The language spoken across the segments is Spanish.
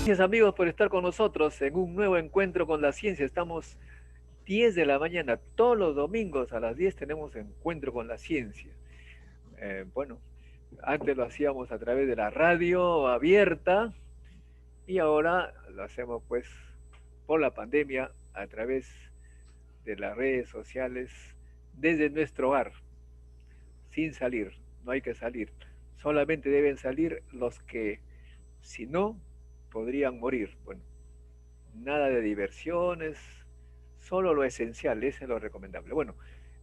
Gracias amigos por estar con nosotros en un nuevo encuentro con la ciencia. Estamos 10 de la mañana, todos los domingos a las 10 tenemos encuentro con la ciencia. Bueno, antes lo hacíamos a través de la radio abierta y ahora lo hacemos pues por la pandemia a través de las redes sociales desde nuestro hogar, sin salir. No hay que salir. Solamente deben salir los que, si no, podrían morir. Bueno, nada de diversiones, solo lo esencial, ese es lo recomendable. Bueno,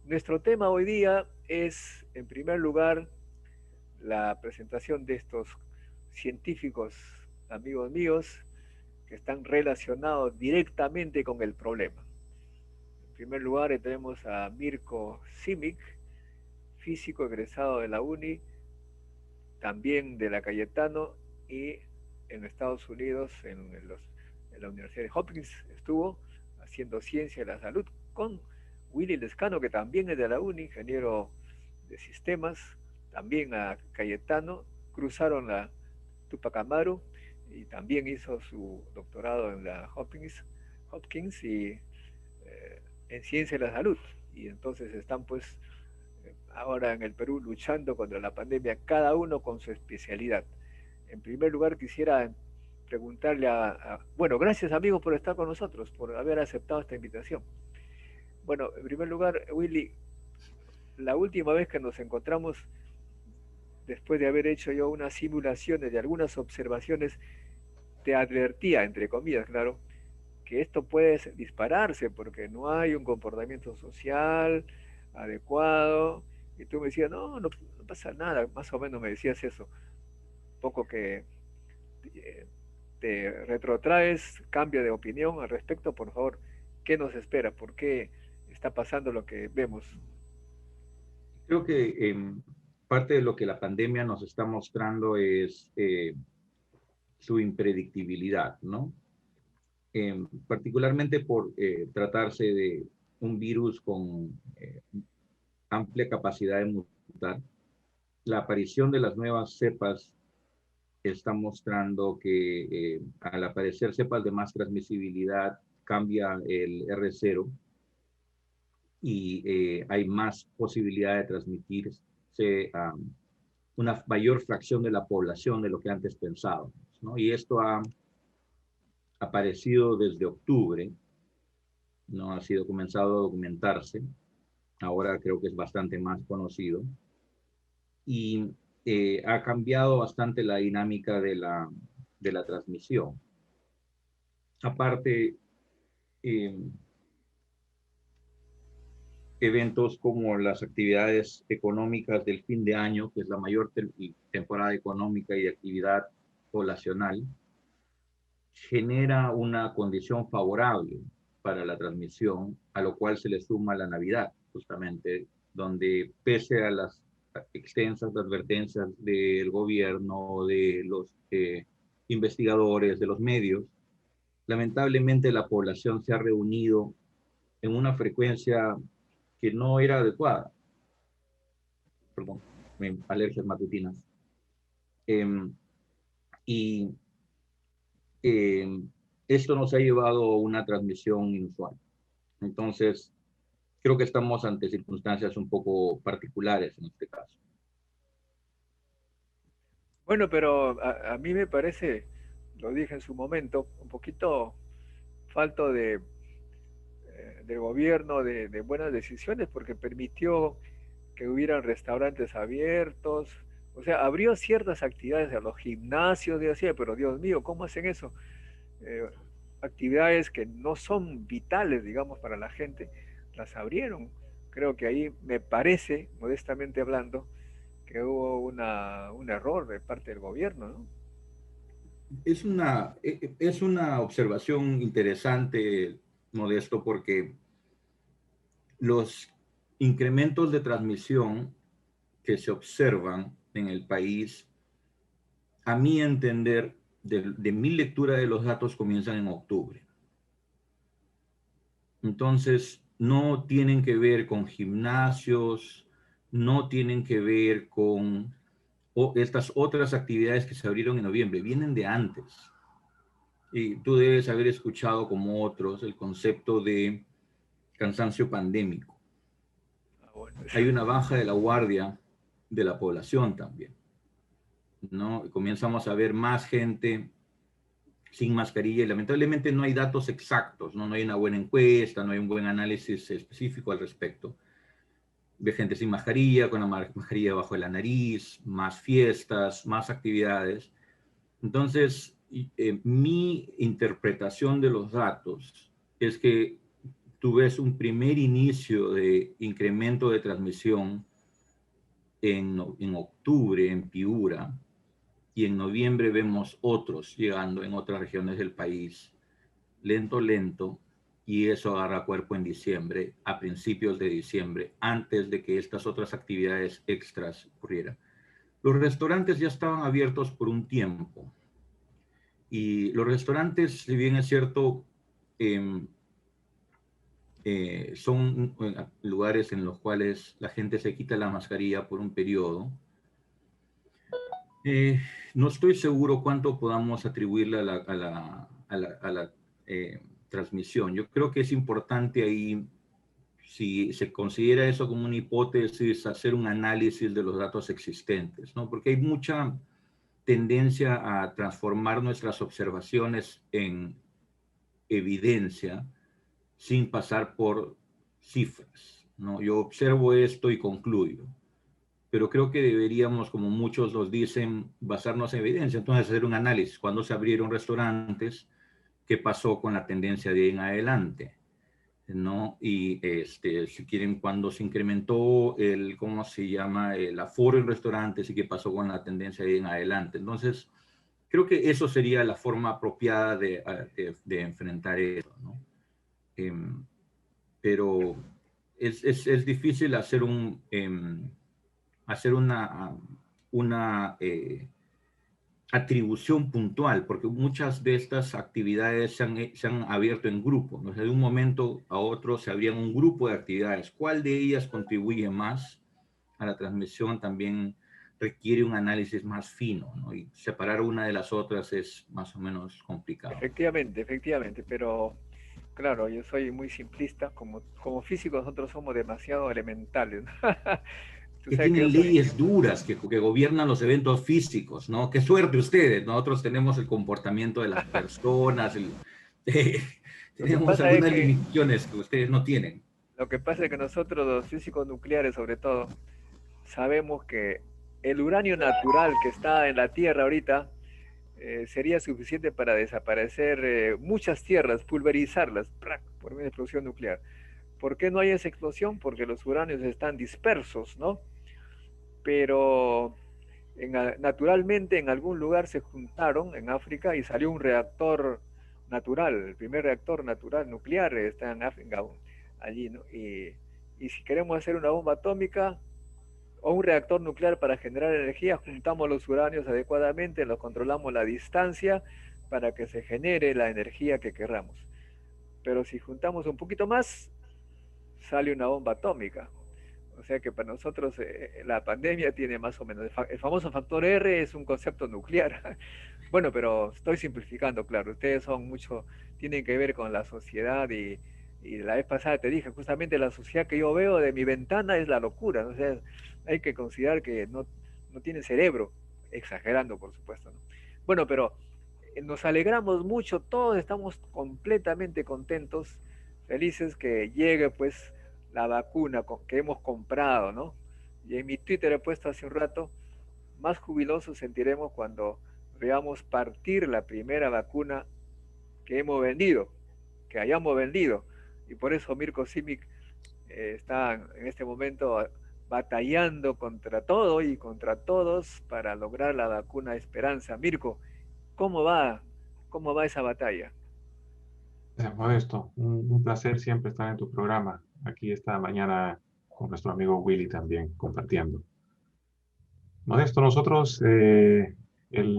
nuestro tema hoy día es, en primer lugar, la presentación de estos científicos amigos míos que están relacionados directamente con el problema. En primer lugar, tenemos a Mirko Simic, físico egresado de la UNI, también de la Cayetano y en Estados Unidos, en la Universidad de Hopkins, estuvo haciendo ciencia de la salud con Willy Lescano, que también es de la UNI, ingeniero de sistemas, también a Cayetano, cruzaron la Tupac Amaru y también hizo su doctorado en la Hopkins y en ciencia de la salud. Y entonces están pues ahora en el Perú luchando contra la pandemia, cada uno con su especialidad. En primer lugar, quisiera preguntarle bueno, gracias amigos por estar con nosotros, por haber aceptado esta invitación. Bueno, en primer lugar, Willy, la última vez que nos encontramos, después de haber hecho yo unas simulaciones de algunas observaciones, te advertía, entre comillas, claro, que esto puede dispararse porque no hay un comportamiento social adecuado. Y tú me decías, no pasa nada, más o menos me decías eso. Poco que eh, te retrotraes, cambio de opinión al respecto, por favor, ¿qué nos espera? ¿Por qué está pasando lo que vemos? Creo que parte de lo que la pandemia nos está mostrando es su impredictibilidad, ¿no? Particularmente por tratarse de un virus con amplia capacidad de mutar. La aparición de las nuevas cepas está mostrando que al aparecer cepas de más transmisibilidad cambia el R0 y hay más posibilidad de transmitirse a una mayor fracción de la población de lo que antes pensábamos, ¿no? Y esto ha aparecido desde octubre, no ha sido comenzado a documentarse, ahora creo que es bastante más conocido, y ha cambiado bastante la dinámica de la transmisión. Aparte, eh, eventos como las actividades económicas del fin de año, que es la mayor temporada económica y de actividad poblacional, genera una condición favorable para la transmisión, a lo cual se le suma la Navidad, justamente, donde pese a las extensas advertencias del gobierno, de los investigadores, de los medios, lamentablemente la población se ha reunido en una frecuencia que no era adecuada, perdón, alergias matutinas. Eh, y eh, esto nos ha llevado a una transmisión inusual. Entonces, creo que estamos ante circunstancias un poco particulares en este caso. Bueno, pero a mí me parece, lo dije en su momento, un poquito falto del gobierno de buenas decisiones porque permitió que hubieran restaurantes abiertos, o sea, abrió ciertas actividades a los gimnasios, y así, pero Dios mío, ¿cómo hacen eso? Eh, Actividades que no son vitales, digamos, para la gente, las abrieron. Creo que ahí me parece, modestamente hablando, que hubo un error de parte del gobierno, ¿no? Es una observación interesante, Modesto, porque los incrementos de transmisión que se observan en el país, a mi entender, de mi lectura de los datos, comienzan en octubre. Entonces, no tienen que ver con gimnasios, no tienen que ver con estas otras actividades que se abrieron en noviembre, vienen de antes. Y tú debes haber escuchado, como otros, el concepto de cansancio pandémico. Ah, bueno, Hay una baja de la guardia de la población también, ¿no? Comenzamos a ver más gente sin mascarilla y lamentablemente no hay datos exactos, ¿no? No hay una buena encuesta, no hay un buen análisis específico al respecto. De gente sin mascarilla, con la mascarilla debajo de la nariz, más fiestas, más actividades. Entonces, mi interpretación de los datos es que tú ves un primer inicio de incremento de transmisión en octubre en Piura, y en noviembre vemos otros llegando en otras regiones del país, lento, lento, y eso agarra cuerpo en diciembre, a principios de diciembre, antes de que estas otras actividades extras ocurrieran. Los restaurantes ya estaban abiertos por un tiempo, y los restaurantes, si bien es cierto, eh, son lugares en los cuales la gente se quita la mascarilla por un periodo. Eh, no estoy seguro cuánto podamos atribuirle a la transmisión. Yo creo que es importante ahí, si se considera eso como una hipótesis, hacer un análisis de los datos existentes, ¿no? Porque hay mucha tendencia a transformar nuestras observaciones en evidencia sin pasar por cifras, ¿no? Yo observo esto y concluyo, pero creo que deberíamos, como muchos nos dicen, basarnos en evidencia. Entonces, hacer un análisis. ¿Cuándo se abrieron restaurantes? ¿Qué pasó con la tendencia de ahí en adelante? ¿No? Y si quieren, cuando se incrementó el, ¿cómo se llama? El aforo en restaurantes y qué pasó con la tendencia de ahí en adelante. Entonces, creo que eso sería la forma apropiada de enfrentar eso, ¿no? Pero es difícil hacer una atribución puntual, porque muchas de estas actividades se han abierto en grupo, ¿no? De un momento a otro se abrían un grupo de actividades. ¿Cuál de ellas contribuye más a la transmisión? También requiere un análisis más fino, ¿no? Y separar una de las otras es más o menos complicado. efectivamente, efectivamente, pero claro, yo soy muy simplista, como físicos nosotros somos demasiado elementales, ¿no? Tú Que sabes que yo tienen soy, leyes duras que gobiernan los eventos físicos, ¿no? Qué suerte ustedes. Nosotros tenemos el comportamiento de las personas, lo que tenemos pasa es algunas que, limitaciones que ustedes no tienen. lo que pasa es que nosotros los físicos nucleares sobre todo, sabemos que el uranio natural que está en la Tierra ahorita sería suficiente para desaparecer muchas tierras, pulverizarlas, ¡prac!, por una explosión nuclear. ¿Por qué no hay esa explosión? Porque los uranios están dispersos, ¿no? Pero naturalmente en algún lugar se juntaron en África y salió un reactor natural, el primer reactor natural nuclear está en África, allí, ¿no? Y si queremos hacer una bomba atómica o un reactor nuclear para generar energía, juntamos los uranios adecuadamente, los controlamos la distancia para que se genere la energía que querramos. Pero si juntamos un poquito más, sale una bomba atómica. O sea que para nosotros la pandemia tiene más o menos, el famoso factor R es un concepto nuclear. Bueno, pero estoy simplificando, claro, ustedes son mucho, tienen que ver con la sociedad y la vez pasada te dije, justamente la sociedad que yo veo de mi ventana es la locura, o sea, hay que considerar que no tiene cerebro, exagerando por supuesto, ¿no? Bueno, pero nos alegramos mucho, todos estamos completamente contentos, felices que llegue pues la vacuna que hemos comprado, ¿no? Y en mi Twitter he puesto hace un rato, más jubilosos sentiremos cuando veamos partir la primera vacuna que hemos vendido, que hayamos vendido. Y por eso Mirko Simic está en este momento batallando contra todo y contra todos para lograr la vacuna Esperanza. Mirko, ¿cómo va? ¿Cómo va esa batalla? Modesto, un placer siempre estar en tu programa. Aquí esta mañana con nuestro amigo Willy también compartiendo. Modesto, nosotros el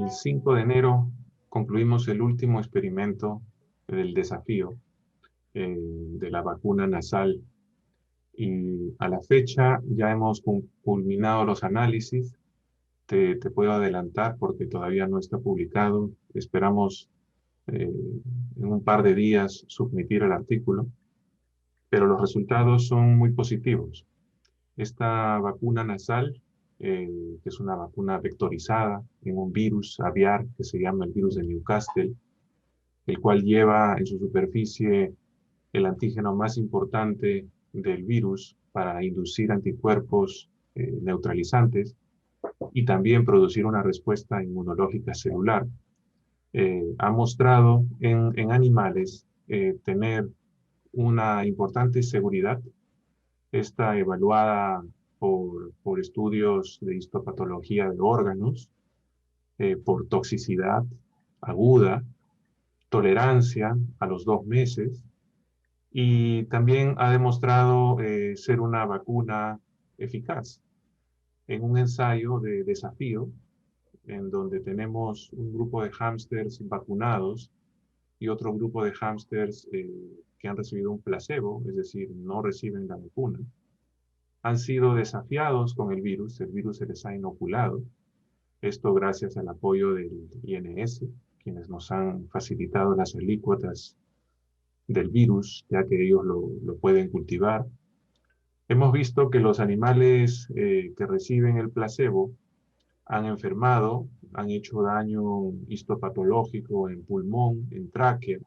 5 de enero concluimos el último experimento del desafío de la vacuna nasal y a la fecha ya hemos culminado los análisis. Te puedo adelantar porque todavía no está publicado. Esperamos en un par de días submitir el artículo, pero los resultados son muy positivos. Esta vacuna nasal, que es una vacuna vectorizada en un virus aviar que se llama el virus de Newcastle, el cual lleva en su superficie el antígeno más importante del virus para inducir anticuerpos neutralizantes y también producir una respuesta inmunológica celular. Ha mostrado en animales tener una importante seguridad. Está evaluada por estudios de histopatología de órganos, por toxicidad aguda, tolerancia a los 2 meses, y también ha demostrado ser una vacuna eficaz. En un ensayo de desafío, en donde tenemos un grupo de hámsters vacunados y otro grupo de hámsters que han recibido un placebo, es decir, no reciben la vacuna, han sido desafiados con el virus se les ha inoculado, esto gracias al apoyo del INS, quienes nos han facilitado las alícuotas del virus, ya que ellos lo pueden cultivar. Hemos visto que los animales que reciben el placebo han enfermado, han hecho daño histopatológico en pulmón, en tráquea,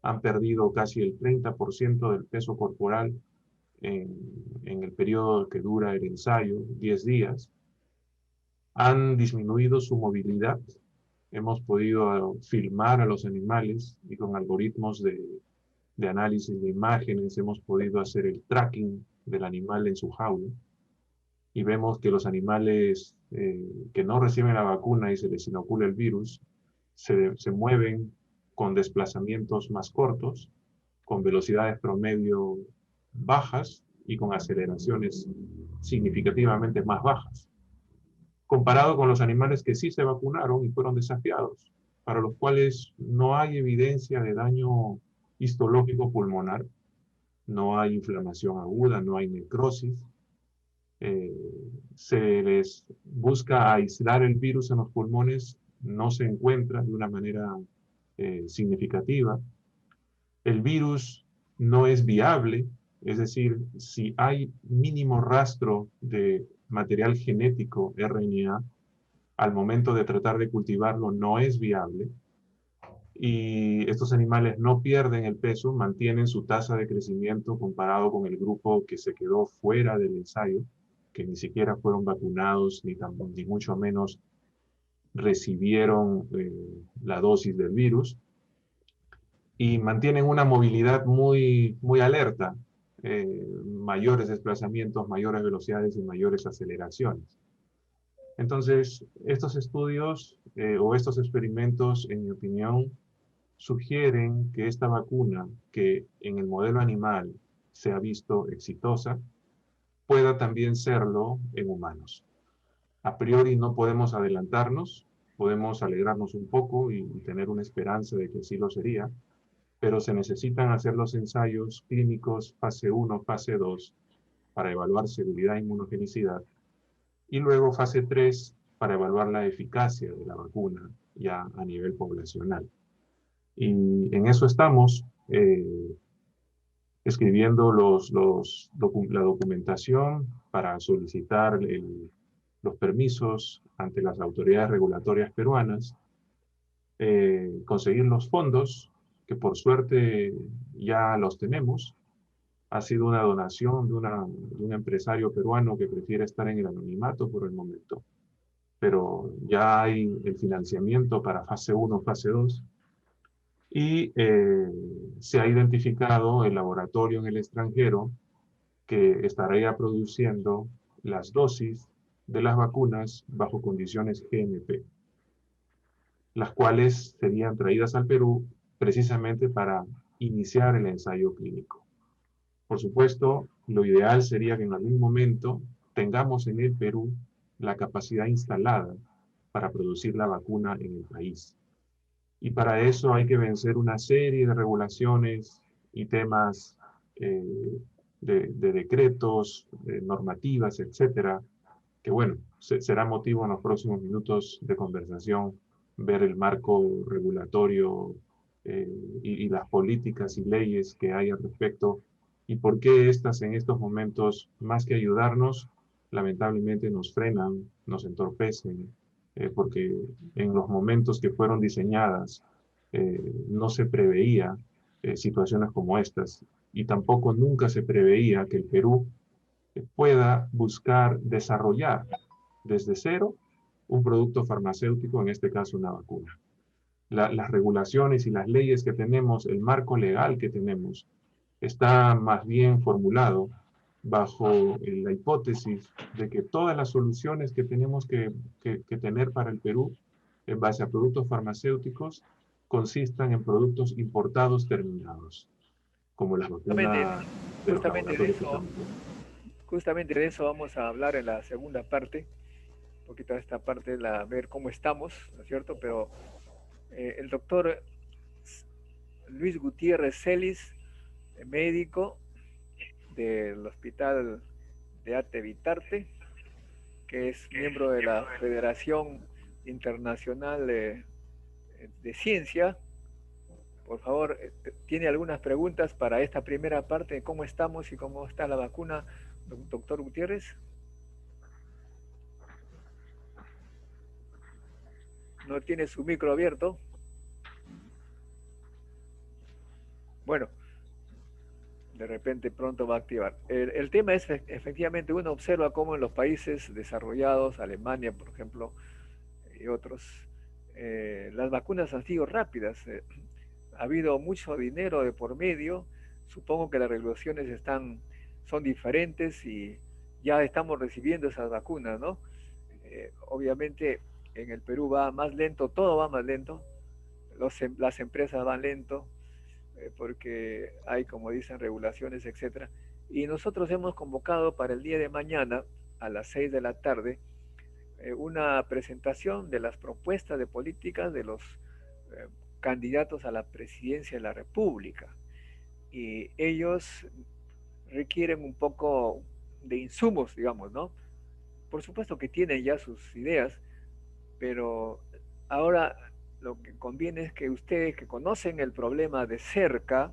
han perdido casi el 30% del peso corporal en el periodo que dura el ensayo, 10 días, han disminuido su movilidad. Hemos podido filmar a los animales y con algoritmos de análisis de imágenes hemos podido hacer el tracking del animal en su jaula y vemos que los animales que no reciben la vacuna y se les inocula el virus se mueven con desplazamientos más cortos, con velocidades promedio bajas y con aceleraciones significativamente más bajas, comparado con los animales que sí se vacunaron y fueron desafiados, para los cuales no hay evidencia de daño histológico pulmonar, no hay inflamación aguda, no hay necrosis. Se les busca aislar el virus en los pulmones, no se encuentra de una manera significativa. El virus no es viable, es decir, si hay mínimo rastro de material genético RNA, al momento de tratar de cultivarlo no es viable. Y estos animales no pierden el peso, mantienen su tasa de crecimiento comparado con el grupo que se quedó fuera del ensayo, que ni siquiera fueron vacunados, ni mucho menos recibieron la dosis del virus, y mantienen una movilidad muy, muy alerta, mayores desplazamientos, mayores velocidades y mayores aceleraciones. Entonces, estos estudios o estos experimentos, en mi opinión, sugieren que esta vacuna, que en el modelo animal se ha visto exitosa, pueda también serlo en humanos. A priori no podemos adelantarnos, podemos alegrarnos un poco y tener una esperanza de que así lo sería, pero se necesitan hacer los ensayos clínicos fase 1, fase 2, para evaluar seguridad e inmunogenicidad, y luego fase 3 para evaluar la eficacia de la vacuna ya a nivel poblacional. Y en eso estamos, escribiendo la documentación para solicitar los permisos ante las autoridades regulatorias peruanas, conseguir los fondos, que por suerte ya los tenemos. Ha sido una donación de un empresario peruano que prefiere estar en el anonimato por el momento, pero ya hay el financiamiento para fase 1, fase 2, y se ha identificado el laboratorio en el extranjero que estaría produciendo las dosis de las vacunas bajo condiciones GMP, las cuales serían traídas al Perú precisamente para iniciar el ensayo clínico. Por supuesto, lo ideal sería que en algún momento tengamos en el Perú la capacidad instalada para producir la vacuna en el país. Y para eso hay que vencer una serie de regulaciones y temas de decretos, normativas, etcétera, que bueno, será motivo en los próximos minutos de conversación ver el marco regulatorio y las políticas y leyes que hay al respecto, y por qué estas en estos momentos, más que ayudarnos, lamentablemente nos frenan, nos entorpecen, porque en los momentos que fueron diseñadas no se preveía situaciones como estas, y tampoco nunca se preveía que el Perú pueda buscar desarrollar desde cero un producto farmacéutico, en este caso una vacuna. Las regulaciones y las leyes que tenemos, el marco legal que tenemos, está más bien formulado bajo la hipótesis de que todas las soluciones que tenemos que tener para el Perú en base a productos farmacéuticos consistan en productos importados terminados, como las Justamente, vacunas de los justamente de laboratorios que eso, estamos viendo. justamente de eso vamos a hablar en la segunda parte, un poquito de esta parte, ver cómo estamos, ¿no es cierto? Pero el doctor Luis Gutiérrez Celis, médico del Hospital de Arte Vitarte, que es miembro de la Federación Internacional de Ciencia. Por favor, ¿tiene algunas preguntas para esta primera parte de cómo estamos y cómo está la vacuna, doctor Gutiérrez? ¿No tiene su micro abierto? Bueno, de repente pronto va a activar. El tema es, efectivamente, uno observa cómo en los países desarrollados, Alemania, por ejemplo, y otros, las vacunas han sido rápidas. Ha habido mucho dinero de por medio. Supongo que las regulaciones son diferentes y ya estamos recibiendo esas vacunas, ¿no? Obviamente en el Perú va más lento, todo va más lento, las empresas van lento, porque hay, como dicen, regulaciones, etcétera. Y nosotros hemos convocado para el día de mañana, a las 6 de la tarde, una presentación de las propuestas de políticas de los eh, candidatos a la presidencia de la República. Y ellos requieren un poco de insumos, digamos, ¿no? Por supuesto que tienen ya sus ideas, pero ahora lo que conviene es que ustedes que conocen el problema de cerca,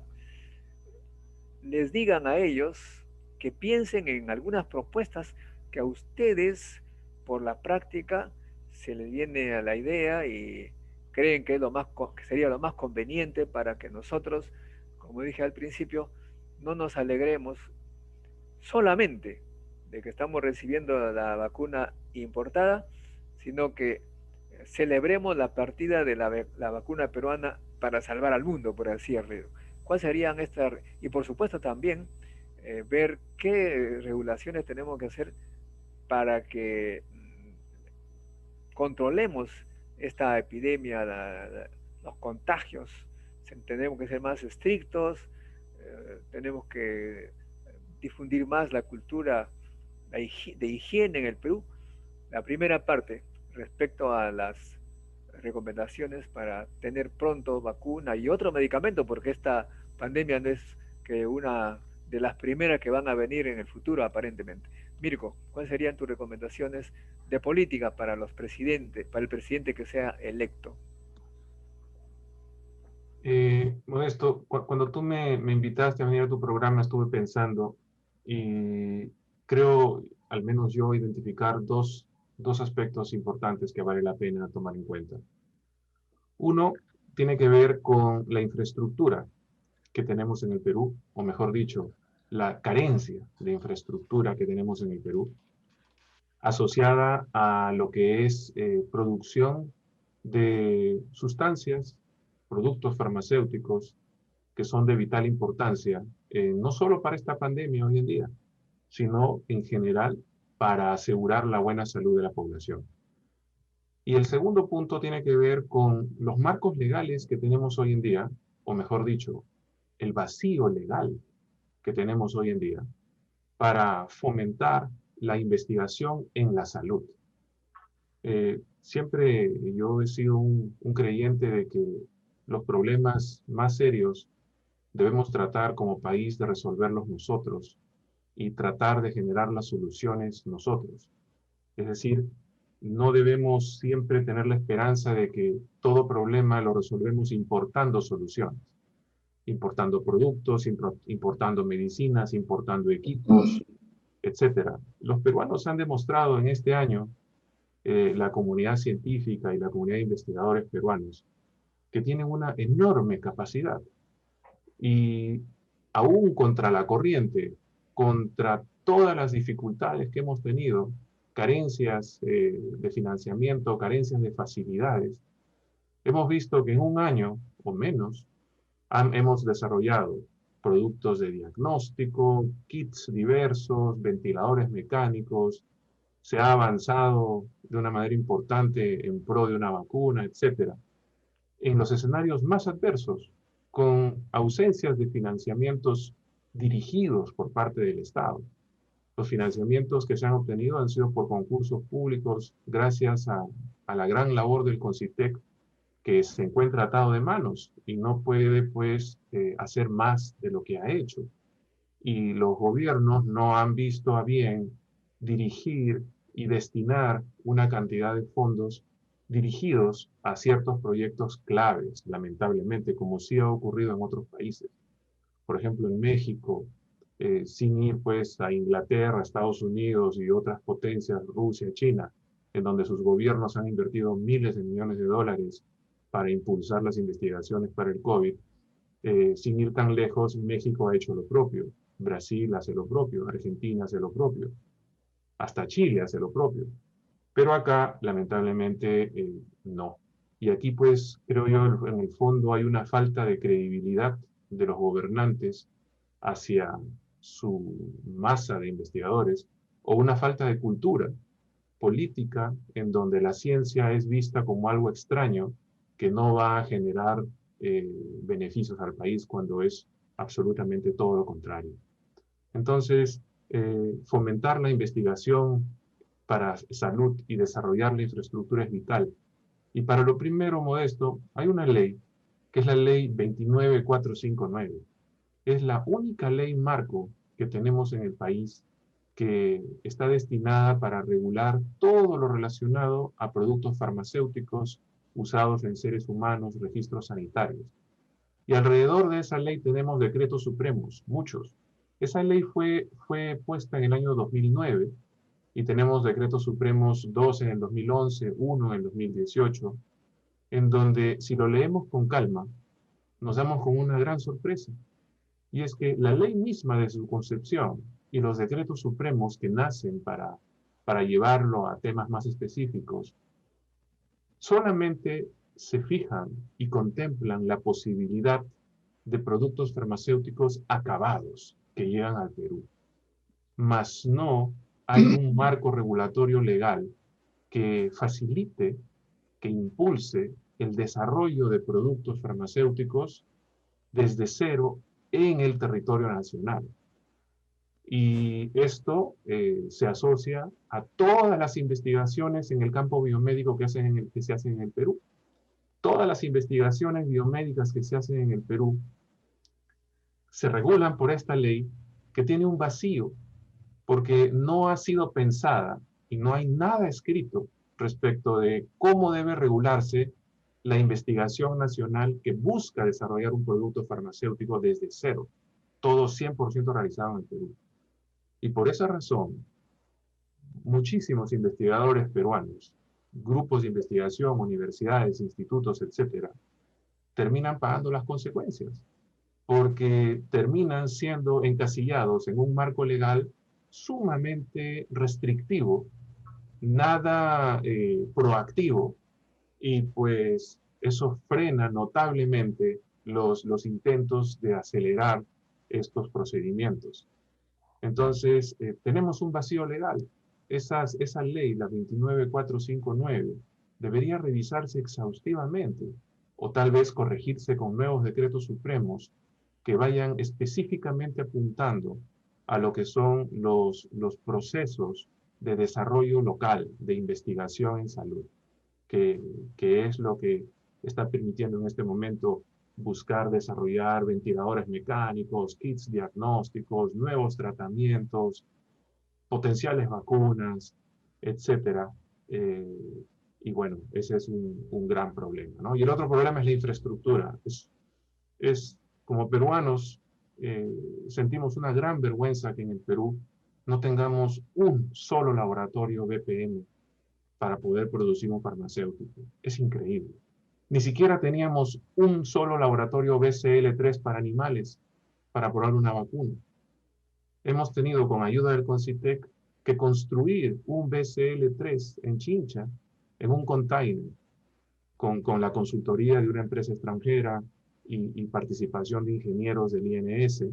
les digan a ellos que piensen en algunas propuestas que a ustedes por la práctica se les viene a la idea y creen que que sería lo más conveniente para que nosotros, como dije al principio, no nos alegremos solamente de que estamos recibiendo la vacuna importada, sino que celebremos la partida de la vacuna peruana para salvar al mundo, por así decirlo. ¿Cuáles serían estas? Y por supuesto también ver qué regulaciones tenemos que hacer para que controlemos esta epidemia, los contagios. Tenemos que ser más estrictos, tenemos que difundir más la cultura de higiene en el Perú. La primera parte, respecto a las recomendaciones para tener pronto vacuna y otro medicamento, porque esta pandemia no es que una de las primeras que van a venir en el futuro, aparentemente. Mirko, ¿cuáles serían tus recomendaciones de política para los presidentes, para el presidente que sea electo? Modesto, cuando tú me invitaste a venir a tu programa, estuve pensando y creo, al menos yo, identificar dos aspectos importantes que vale la pena tomar en cuenta. Uno tiene que ver con la infraestructura que tenemos en el Perú, o mejor dicho, la carencia de infraestructura que tenemos en el Perú, asociada a lo que es producción de sustancias, productos farmacéuticos que son de vital importancia, no solo para esta pandemia hoy en día, sino en general para asegurar la buena salud de la población. Y el segundo punto tiene que ver con los marcos legales que tenemos hoy en día, o mejor dicho, el vacío legal que tenemos hoy en día para fomentar la investigación en la salud. Siempre yo he sido un creyente de que los problemas más serios debemos tratar como país de resolverlos nosotros y tratar de generar las soluciones nosotros. Es decir, no debemos siempre tener la esperanza de que todo problema lo resolvemos importando soluciones, importando productos, importando medicinas, importando equipos, etcétera. Los peruanos han demostrado en este año, la comunidad científica y la comunidad de investigadores peruanos, que tienen una enorme capacidad y aún contra la corriente, contra todas las dificultades que hemos tenido, carencias de financiamiento, carencias de facilidades, hemos visto que en un año o menos hemos desarrollado productos de diagnóstico, kits diversos, ventiladores mecánicos, se ha avanzado de una manera importante en pro de una vacuna, etcétera, en los escenarios más adversos, con ausencias de financiamientos dirigidos por parte del Estado. Los financiamientos que se han obtenido han sido por concursos públicos gracias a la gran labor del CONCITEC, que se encuentra atado de manos y no puede, pues, hacer más de lo que ha hecho. Y los gobiernos no han visto a bien dirigir y destinar una cantidad de fondos dirigidos a ciertos proyectos claves, lamentablemente, como sí ha ocurrido en otros países. Por ejemplo, en México, sin ir pues a Inglaterra, Estados Unidos y otras potencias, Rusia, China, en donde sus gobiernos han invertido miles de millones de dólares para impulsar las investigaciones para el COVID. Sin ir tan lejos, México ha hecho lo propio, Brasil hace lo propio, Argentina hace lo propio, hasta Chile hace lo propio. Pero acá, lamentablemente, no. Y aquí, pues, creo yo, en el fondo hay una falta de credibilidad de los gobernantes hacia su masa de investigadores, o una falta de cultura política en donde la ciencia es vista como algo extraño que no va a generar beneficios al país cuando es absolutamente todo lo contrario. Entonces, fomentar la investigación para salud y desarrollar la infraestructura es vital. Y para lo primero, Modesto, hay una ley, que es la ley 29459. Es la única ley marco que tenemos en el país que está destinada para regular todo lo relacionado a productos farmacéuticos usados en seres humanos, registros sanitarios. Y alrededor de esa ley tenemos decretos supremos, muchos. Esa ley fue puesta en el año 2009 y tenemos decretos supremos 2 en el 2011, 1 en el 2018, en donde si lo leemos con calma, nos damos con una gran sorpresa. Y es que la ley misma de su concepción y los decretos supremos que nacen para llevarlo a temas más específicos, solamente se fijan y contemplan la posibilidad de productos farmacéuticos acabados que llegan al Perú. Mas no hay un marco regulatorio legal que facilite, que impulse el desarrollo de productos farmacéuticos desde cero en el territorio nacional. Y esto se asocia a todas las investigaciones en el campo biomédico que se hacen en el Perú. Todas las investigaciones biomédicas que se hacen en el Perú se regulan por esta ley que tiene un vacío, porque no ha sido pensada y no hay nada escrito respecto de cómo debe regularse la investigación nacional que busca desarrollar un producto farmacéutico desde cero, todo 100% realizado en el Perú. Y por esa razón, muchísimos investigadores peruanos, grupos de investigación, universidades, institutos, etcétera, terminan pagando las consecuencias, porque terminan siendo encasillados en un marco legal sumamente restrictivo, nada proactivo, y pues eso frena notablemente los intentos de acelerar estos procedimientos. Entonces, tenemos un vacío legal. Esa ley, la 29459, debería revisarse exhaustivamente o tal vez corregirse con nuevos decretos supremos que vayan específicamente apuntando a lo que son los procesos de desarrollo local, de investigación en salud, que es lo que está permitiendo en este momento buscar desarrollar ventiladores mecánicos, kits diagnósticos, nuevos tratamientos, potenciales vacunas, etcétera, Y bueno, ese es un gran problema, ¿no? Y el otro problema es la infraestructura. Como peruanos, sentimos una gran vergüenza que en el Perú no tengamos un solo laboratorio BPM para poder producir un farmacéutico. Es increíble. Ni siquiera teníamos un solo laboratorio BCL3 para animales para probar una vacuna. Hemos tenido, con ayuda del CONCITEC, que construir un BCL3 en Chincha, en un container, con la consultoría de una empresa extranjera y participación de ingenieros del INS,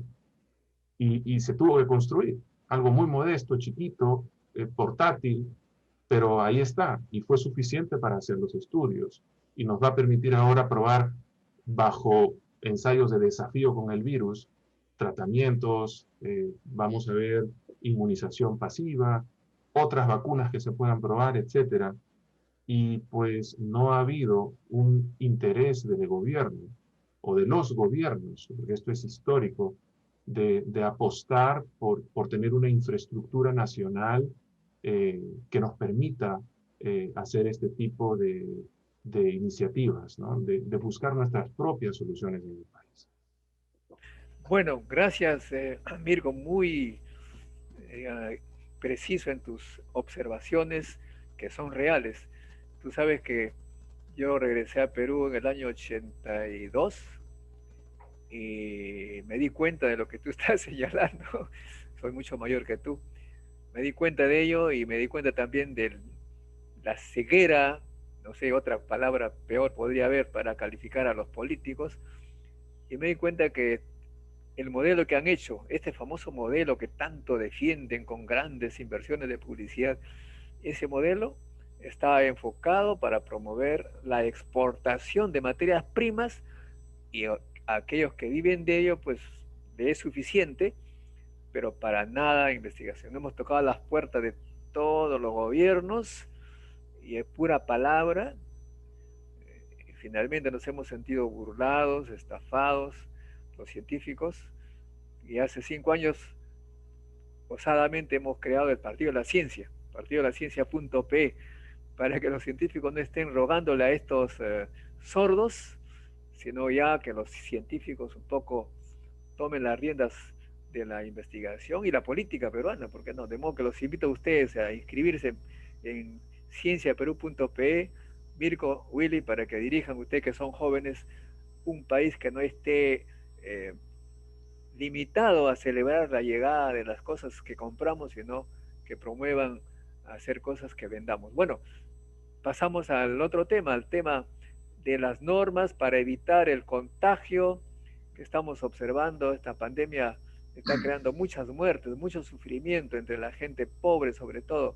y se tuvo que construir algo muy modesto, chiquito, portátil, pero ahí está, y fue suficiente para hacer los estudios, y nos va a permitir ahora probar bajo ensayos de desafío con el virus, tratamientos, vamos a ver inmunización pasiva, otras vacunas que se puedan probar, etcétera. Y pues no ha habido un interés del gobierno o de los gobiernos, porque esto es histórico, de apostar por tener una infraestructura nacional que nos permita hacer este tipo de iniciativas, ¿no? De buscar nuestras propias soluciones en el país. Bueno, gracias, Mirko, muy preciso en tus observaciones que son reales. Tú sabes que yo regresé a Perú en el año 82 y me di cuenta de lo que tú estás señalando. Soy mucho mayor que tú. Me di cuenta de ello y me di cuenta también de la ceguera, no sé, otra palabra peor podría haber para calificar a los políticos, y me di cuenta que el modelo que han hecho, este famoso modelo que tanto defienden con grandes inversiones de publicidad, ese modelo está enfocado para promover la exportación de materias primas y aquellos que viven de ello, pues le es suficiente, pero para nada investigación. Hemos tocado las puertas de todos los gobiernos y es pura palabra. Y finalmente nos hemos sentido burlados, estafados, los científicos, y hace 5 años osadamente hemos creado el Partido de la Ciencia, partidolaciencia.p, para que los científicos no estén rogándole a estos sordos, sino ya que los científicos un poco tomen las riendas de la investigación y la política peruana, ¿por qué no? De modo que los invito a ustedes a inscribirse en cienciaperú.pe, Mirko, Willy, para que dirijan ustedes que son jóvenes un país que no esté limitado a celebrar la llegada de las cosas que compramos, sino que promuevan hacer cosas que vendamos. Bueno, pasamos al otro tema, al tema de las normas para evitar el contagio que estamos observando. Esta pandemia está creando muchas muertes, mucho sufrimiento entre la gente pobre, sobre todo,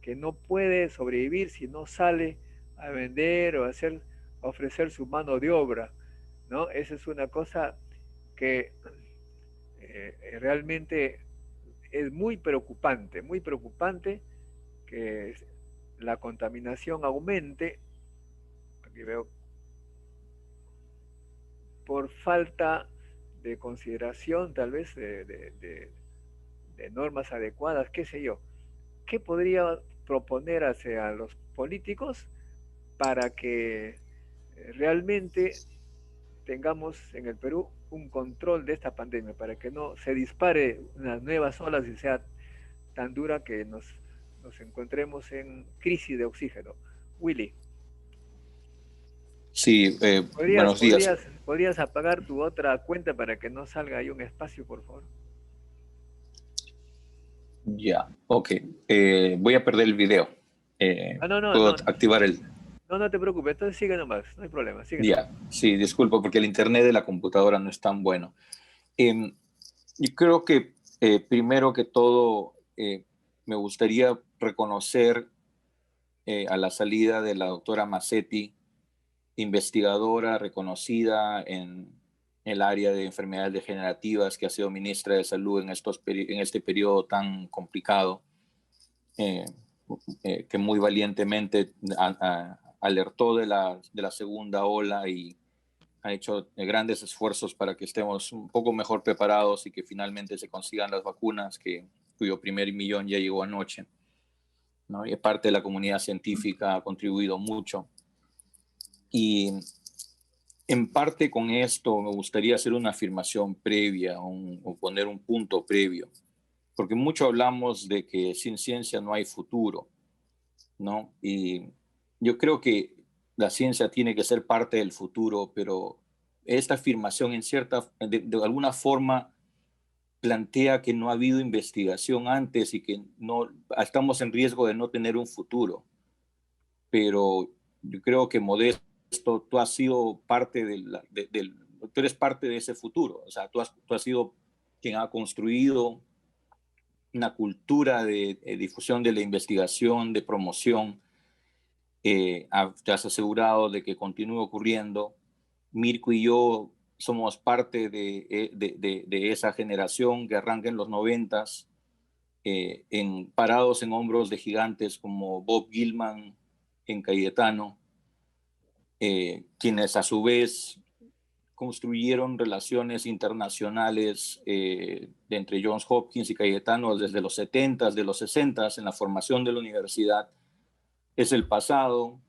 que no puede sobrevivir si no sale a vender o a ofrecer su mano de obra, ¿no? Esa es una cosa que realmente es muy preocupante que la contaminación aumente. Aquí veo, por falta de consideración, tal vez, de normas adecuadas, qué sé yo. ¿Qué podría proponer hacia los políticos para que realmente tengamos en el Perú un control de esta pandemia, para que no se dispare unas nuevas olas y sea tan dura que nos encontremos en crisis de oxígeno? Willy. Sí, buenos días. ¿Podrías apagar tu otra cuenta para que no salga ahí un espacio, por favor? Ya, ok. Voy a perder el video. ¿Puedo activar el...? No te preocupes, entonces sigue nomás, no hay problema. Sigue ya, nomás. Sí, disculpa, porque el internet de la computadora no es tan bueno. Yo creo que primero que todo me gustaría reconocer a la salida de la doctora Massetti, investigadora reconocida en el área de enfermedades degenerativas, que ha sido ministra de Salud en este periodo tan complicado, que muy valientemente alertó de la segunda ola y ha hecho grandes esfuerzos para que estemos un poco mejor preparados y que finalmente se consigan las vacunas, cuyo primer millón ya llegó anoche. ¿no? Y parte de la comunidad científica ha contribuido mucho. Y en parte con esto me gustaría hacer una afirmación previa o poner un punto previo, porque mucho hablamos de que sin ciencia no hay futuro, ¿no? Y yo creo que la ciencia tiene que ser parte del futuro, pero esta afirmación de alguna forma plantea que no ha habido investigación antes y que no estamos en riesgo de no tener un futuro. Pero yo creo que Modesto, tú has sido parte tú eres parte de ese futuro. O sea, tú has sido quien ha construido una cultura de difusión de la investigación, de promoción. Te has asegurado de que continúe ocurriendo. Mirko y yo somos parte de esa generación que arranca en los 90s, parados en hombros de gigantes como Bob Gilman en Cayetano, quienes a su vez construyeron relaciones internacionales entre Johns Hopkins y Cayetano desde los 70s, de los 60s, en la formación de la universidad. Es el pasado.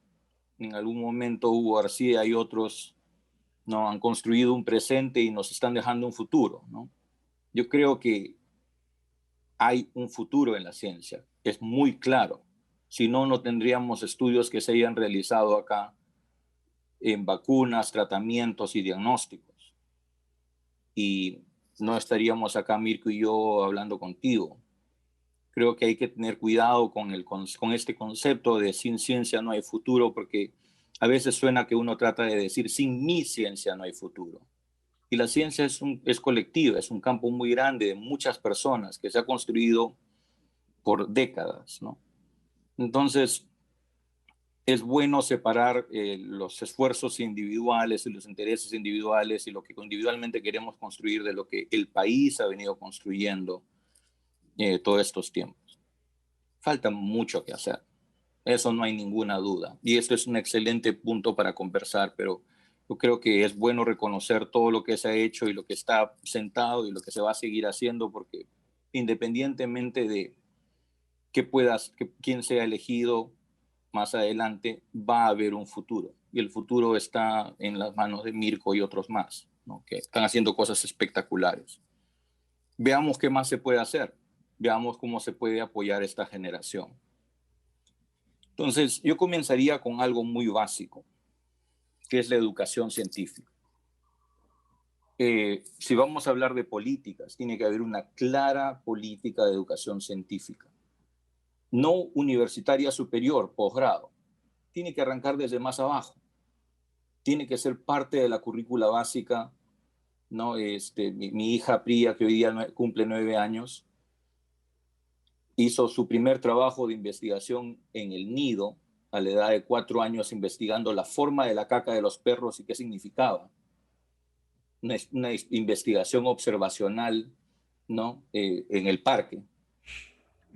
En algún momento Hugo García y otros, ¿no?, han construido un presente y nos están dejando un futuro, ¿no? Yo creo que hay un futuro en la ciencia, es muy claro. Si no, no tendríamos estudios que se hayan realizado acá en vacunas, tratamientos y diagnósticos. Y no estaríamos acá, Mirko y yo, hablando contigo. Creo que hay que tener cuidado con este concepto de sin ciencia no hay futuro, porque a veces suena que uno trata de decir sin mi ciencia no hay futuro. Y la ciencia es colectiva, es un campo muy grande de muchas personas que se ha construido por décadas, ¿no? Entonces, es bueno separar los esfuerzos individuales y los intereses individuales y lo que individualmente queremos construir de lo que el país ha venido construyendo todos estos tiempos. Falta mucho que hacer, eso no hay ninguna duda. Y esto es un excelente punto para conversar, pero yo creo que es bueno reconocer todo lo que se ha hecho y lo que está sentado y lo que se va a seguir haciendo, porque independientemente de quién sea elegido más adelante, va a haber un futuro. Y el futuro está en las manos de Mirko y otros más, ¿no?, que están haciendo cosas espectaculares. Veamos qué más se puede hacer. Veamos cómo se puede apoyar esta generación. Entonces, yo comenzaría con algo muy básico, que es la educación científica. Si vamos a hablar de políticas, tiene que haber una clara política de educación científica. No universitaria superior, posgrado. Tiene que arrancar desde más abajo. Tiene que ser parte de la currícula básica, ¿no? Mi hija Priya, que hoy día cumple 9 años, hizo su primer trabajo de investigación en el nido a la edad de 4 años, investigando la forma de la caca de los perros y qué significaba. Una investigación observacional, ¿no?, en el parque.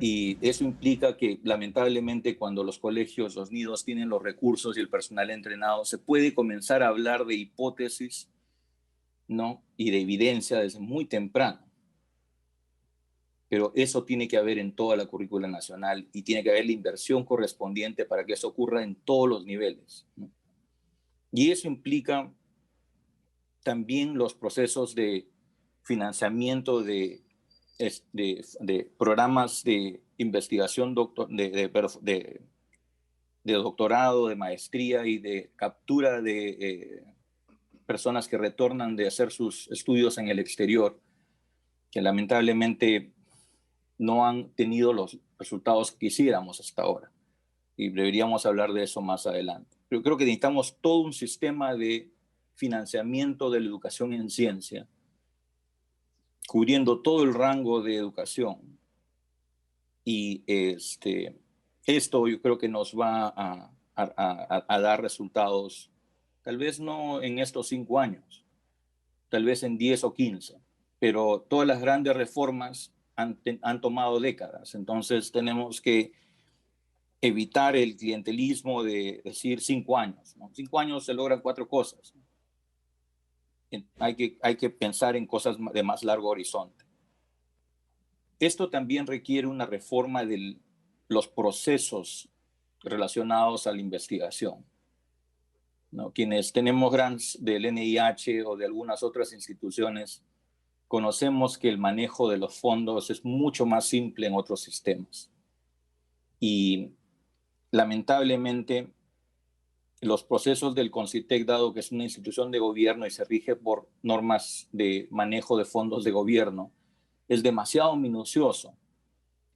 Y eso implica que lamentablemente cuando los colegios, los nidos tienen los recursos y el personal entrenado, se puede comenzar a hablar de hipótesis, ¿no?, y de evidencia desde muy temprano. Pero eso tiene que haber en toda la currícula nacional y tiene que haber la inversión correspondiente para que eso ocurra en todos los niveles, ¿no? Y eso implica también los procesos de financiamiento de programas de investigación, de doctorado, de maestría y de captura de personas que retornan de hacer sus estudios en el exterior, que lamentablemente no han tenido los resultados que quisiéramos hasta ahora. Y deberíamos hablar de eso más adelante. Pero creo que necesitamos todo un sistema de financiamiento de la educación en ciencia, cubriendo todo el rango de educación. Y esto yo creo que nos va a dar resultados, tal vez no en estos 5 años, tal vez en 10 o 15, pero todas las grandes reformas han tomado décadas. Entonces tenemos que evitar el clientelismo de decir 5 años, ¿no? 5 años se logran 4 cosas. Hay que pensar en cosas de más largo horizonte. Esto también requiere una reforma del los procesos relacionados a la investigación, ¿no? Quienes tenemos grants del NIH o de algunas otras instituciones, conocemos que el manejo de los fondos es mucho más simple en otros sistemas. Y lamentablemente, los procesos del CONCITEC, dado que es una institución de gobierno y se rige por normas de manejo de fondos de gobierno, es demasiado minucioso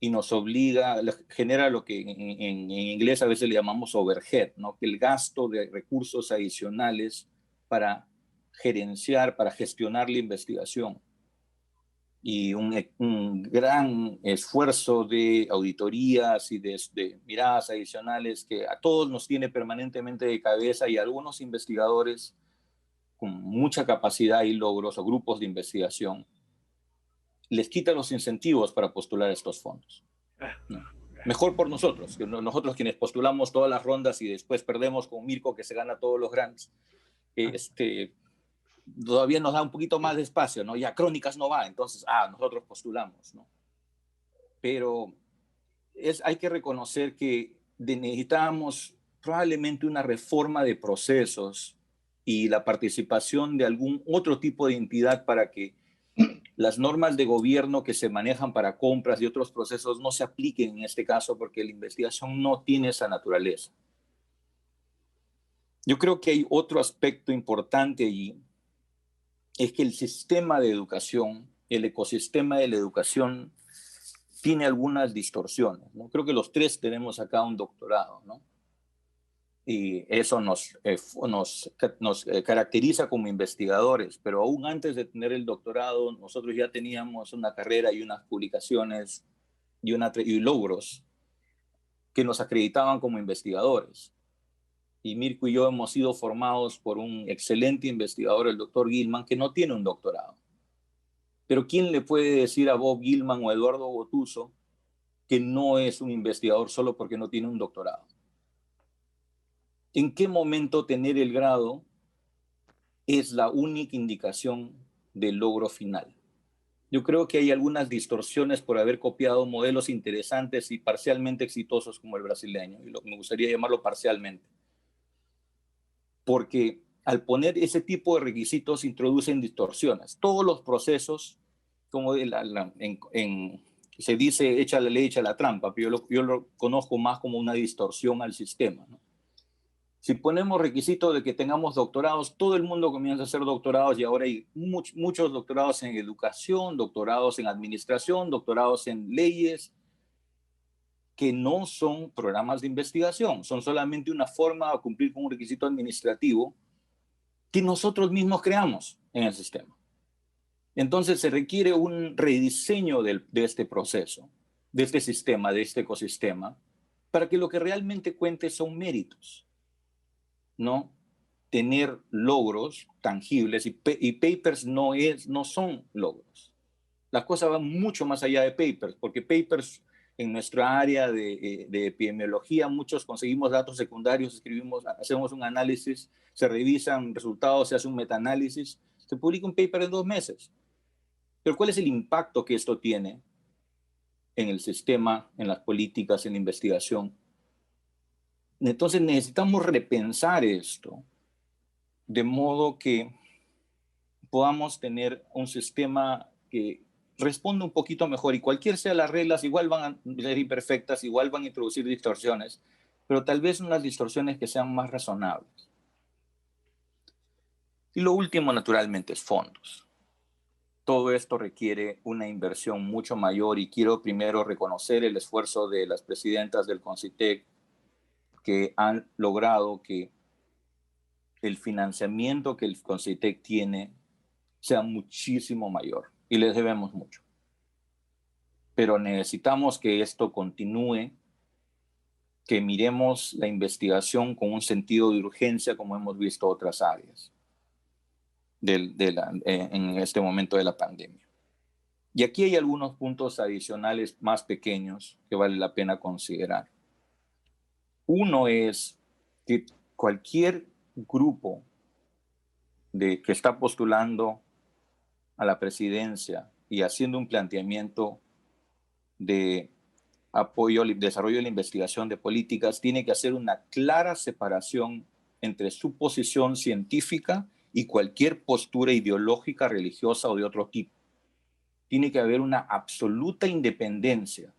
y nos obliga, genera lo que en inglés a veces le llamamos overhead, ¿no? Que el gasto de recursos adicionales para gerenciar, para gestionar la investigación. Y un gran esfuerzo de auditorías y de miradas adicionales que a todos nos tiene permanentemente de cabeza, y a algunos investigadores con mucha capacidad y logros o grupos de investigación les quita los incentivos para postular estos fondos, ¿no? Mejor por nosotros, que nosotros quienes postulamos todas las rondas y después perdemos con Mirko, que se gana todos los grants, todavía nos da un poquito más de espacio, ¿no? Ya Crónicas no va, entonces, nosotros postulamos, ¿no? Pero hay que reconocer que necesitábamos probablemente una reforma de procesos y la participación de algún otro tipo de entidad para que las normas de gobierno que se manejan para compras y otros procesos no se apliquen en este caso, porque la investigación no tiene esa naturaleza. Yo creo que hay otro aspecto importante allí, es que el sistema de educación, el ecosistema de la educación, tiene algunas distorsiones, ¿no? Creo que los tres tenemos acá un doctorado, ¿no? Y eso nos caracteriza como investigadores, pero aún antes de tener el doctorado, nosotros ya teníamos una carrera y unas publicaciones y logros que nos acreditaban como investigadores. Y Mirko y yo hemos sido formados por un excelente investigador, el doctor Gilman, que no tiene un doctorado. Pero ¿quién le puede decir a Bob Gilman o a Eduardo Botuso que no es un investigador solo porque no tiene un doctorado? ¿En qué momento tener el grado es la única indicación del logro final? Yo creo que hay algunas distorsiones por haber copiado modelos interesantes y parcialmente exitosos como el brasileño, y me gustaría llamarlo parcialmente. Porque al poner ese tipo de requisitos introducen distorsiones. Todos los procesos, como se dice, echa la ley, echa la trampa, pero yo lo conozco más como una distorsión al sistema, ¿no? Si ponemos requisitos de que tengamos doctorados, todo el mundo comienza a hacer doctorados, y ahora hay muchos doctorados en educación, doctorados en administración, doctorados en leyes, que no son programas de investigación, son solamente una forma de cumplir con un requisito administrativo que nosotros mismos creamos en el sistema. Entonces se requiere un rediseño de este proceso, de este sistema, de este ecosistema, para que lo que realmente cuente son méritos, ¿no? Tener logros tangibles, y papers no son logros. Las cosas van mucho más allá de papers, porque papers en nuestra área de epidemiología, muchos conseguimos datos secundarios, hacemos un análisis, se revisan resultados, se hace un metaanálisis, se publica un paper en 2 meses. Pero ¿cuál es el impacto que esto tiene en el sistema, en las políticas, en la investigación? Entonces necesitamos repensar esto de modo que podamos tener un sistema que responda un poquito mejor, y cualquier sea las reglas, igual van a ser imperfectas, igual van a introducir distorsiones, pero tal vez unas distorsiones que sean más razonables. Y lo último, naturalmente, es fondos. Todo esto requiere una inversión mucho mayor, y quiero primero reconocer el esfuerzo de las presidentas del CONCITEC, que han logrado que el financiamiento que el CONCITEC tiene sea muchísimo mayor, y les debemos mucho. Pero necesitamos que esto continúe, que miremos la investigación con un sentido de urgencia, como hemos visto otras áreas en este momento de la pandemia. Y aquí hay algunos puntos adicionales más pequeños que vale la pena considerar. Uno es que cualquier grupo que está postulando a la presidencia y haciendo un planteamiento de apoyo al desarrollo de la investigación de políticas tiene que hacer una clara separación entre su posición científica y cualquier postura ideológica, religiosa o de otro tipo. Tiene que haber una absoluta independencia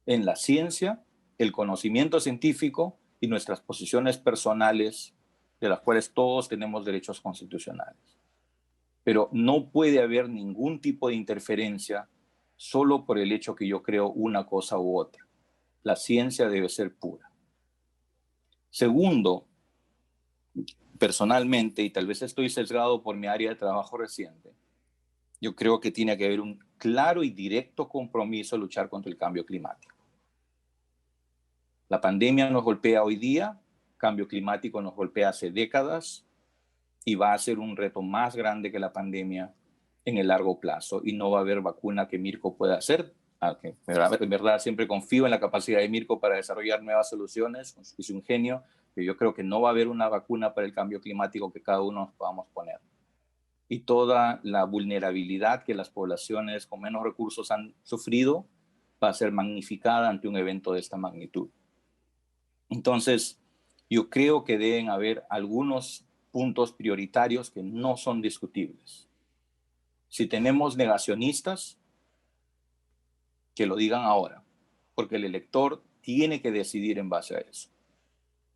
en la ciencia, el conocimiento científico y nuestras posiciones personales, de las cuales todos tenemos derechos constitucionales. Pero no puede haber ningún tipo de interferencia solo por el hecho que yo creo una cosa u otra. La ciencia debe ser pura. Segundo, personalmente, y tal vez estoy sesgado por mi área de trabajo reciente, yo creo que tiene que haber un claro y directo compromiso a luchar contra el cambio climático. La pandemia nos golpea hoy día, cambio climático nos golpea hace décadas y va a ser un reto más grande que la pandemia en el largo plazo y no va a haber vacuna que Mirko pueda hacer. En verdad siempre confío en la capacidad de Mirko para desarrollar nuevas soluciones, es un genio, pero yo creo que no va a haber una vacuna para el cambio climático que cada uno nos podamos poner. Y toda la vulnerabilidad que las poblaciones con menos recursos han sufrido va a ser magnificada ante un evento de esta magnitud. Entonces, yo creo que deben haber algunos puntos prioritarios que no son discutibles. Si tenemos negacionistas, que lo digan ahora, porque el elector tiene que decidir en base a eso.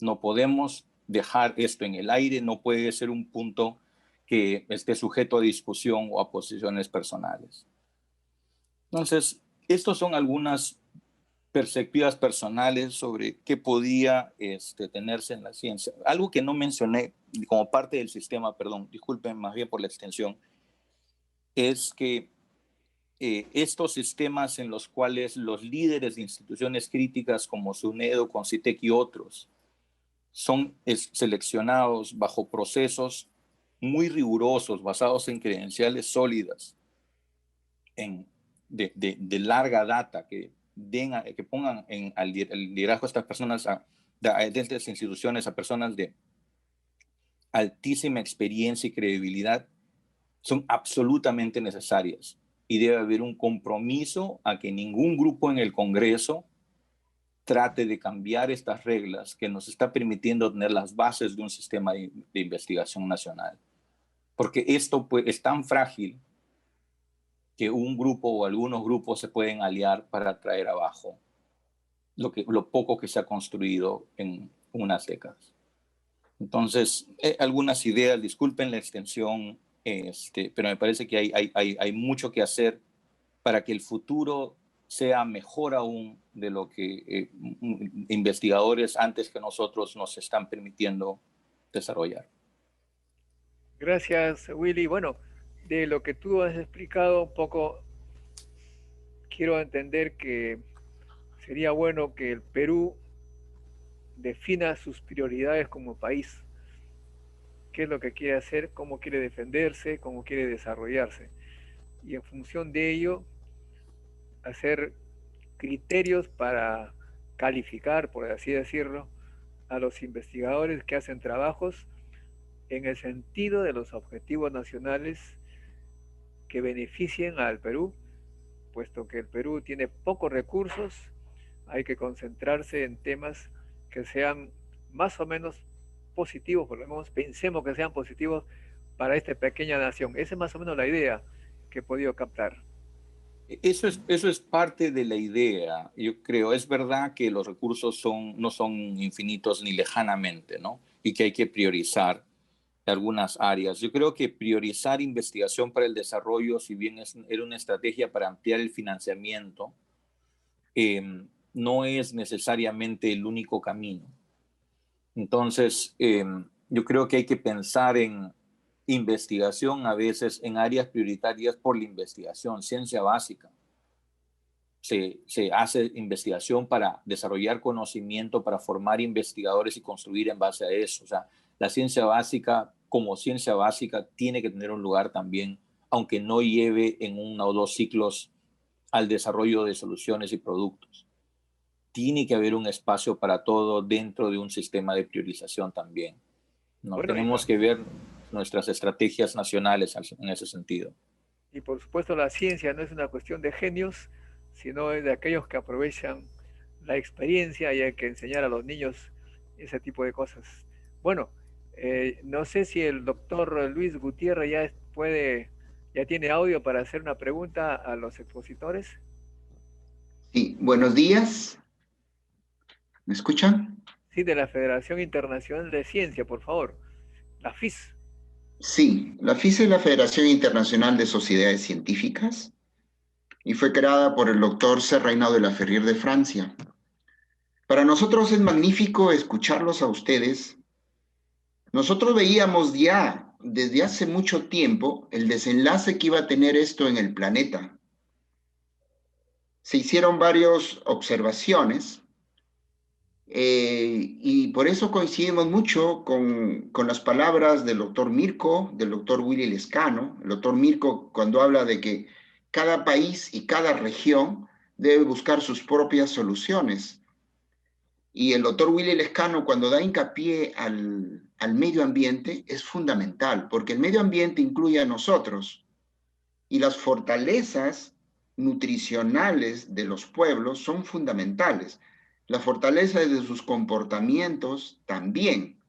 No podemos dejar esto en el aire, no puede ser un punto que esté sujeto a discusión o a posiciones personales. Entonces, estos son algunas perspectivas personales sobre qué podía tenerse en la ciencia. Algo que no mencioné como parte del sistema, perdón, disculpen más bien por la extensión, es que estos sistemas en los cuales los líderes de instituciones críticas como SUNEDO, CONCITEC y otros son seleccionados bajo procesos muy rigurosos, basados en credenciales sólidas, de larga data, que pongan al liderazgo a estas personas, de estas instituciones, a personas de altísima experiencia y credibilidad, son absolutamente necesarias. Y debe haber un compromiso a que ningún grupo en el Congreso trate de cambiar estas reglas que nos está permitiendo tener las bases de un sistema de investigación nacional. Porque esto pues, es tan frágil que un grupo o algunos grupos se pueden aliar para traer abajo lo poco que se ha construido en unas décadas. Entonces, algunas ideas, disculpen la extensión, pero me parece que hay mucho que hacer para que el futuro sea mejor aún de lo que investigadores antes que nosotros nos están permitiendo desarrollar. Gracias, Willy. Bueno, de lo que tú has explicado un poco, quiero entender que sería bueno que el Perú defina sus prioridades como país. Qué es lo que quiere hacer, cómo quiere defenderse, cómo quiere desarrollarse. Y en función de ello, hacer criterios para calificar, por así decirlo, a los investigadores que hacen trabajos en el sentido de los objetivos nacionales que beneficien al Perú, puesto que el Perú tiene pocos recursos, hay que concentrarse en temas que sean más o menos positivos, por lo menos pensemos que sean positivos para esta pequeña nación. Esa es más o menos la idea que he podido captar. Eso es parte de la idea, yo creo. Es verdad que los recursos no son infinitos ni lejanamente, ¿no? Y que hay que priorizar algunas áreas. Yo creo que priorizar investigación para el desarrollo, si bien era una estrategia para ampliar el financiamiento, no es necesariamente el único camino. Entonces, yo creo que hay que pensar en investigación a veces en áreas prioritarias por la investigación, ciencia básica. Se hace investigación para desarrollar conocimiento, para formar investigadores y construir en base a eso. O sea, la ciencia básica, como ciencia básica, tiene que tener un lugar también, aunque no lleve en 1 o 2 ciclos al desarrollo de soluciones y productos. Tiene que haber un espacio para todo dentro de un sistema de priorización también. ¿No? Bueno, tenemos que ver nuestras estrategias nacionales en ese sentido. Y por supuesto la ciencia no es una cuestión de genios, sino es de aquellos que aprovechan la experiencia y hay que enseñar a los niños ese tipo de cosas. Bueno, no sé si el doctor Luis Gutiérrez ya tiene audio para hacer una pregunta a los expositores. Sí, buenos días. ¿Me escuchan? Sí, de la Federación Internacional de Ciencia, por favor. La FIS. Sí, la FIS es la Federación Internacional de Sociedades Científicas y fue creada por el doctor C. Reinaud de la Ferrier de Francia. Para nosotros es magnífico escucharlos a ustedes. Nosotros veíamos ya desde hace mucho tiempo el desenlace que iba a tener esto en el planeta. Se hicieron varias observaciones y por eso coincidimos mucho con las palabras del doctor Mirko, del doctor Willy Lescano. El doctor Mirko cuando habla de que cada país y cada región debe buscar sus propias soluciones. Y el doctor Willy Lescano cuando da hincapié al medio ambiente es fundamental, porque el medio ambiente incluye a nosotros y las fortalezas nutricionales de los pueblos son fundamentales. La fortaleza de sus comportamientos también.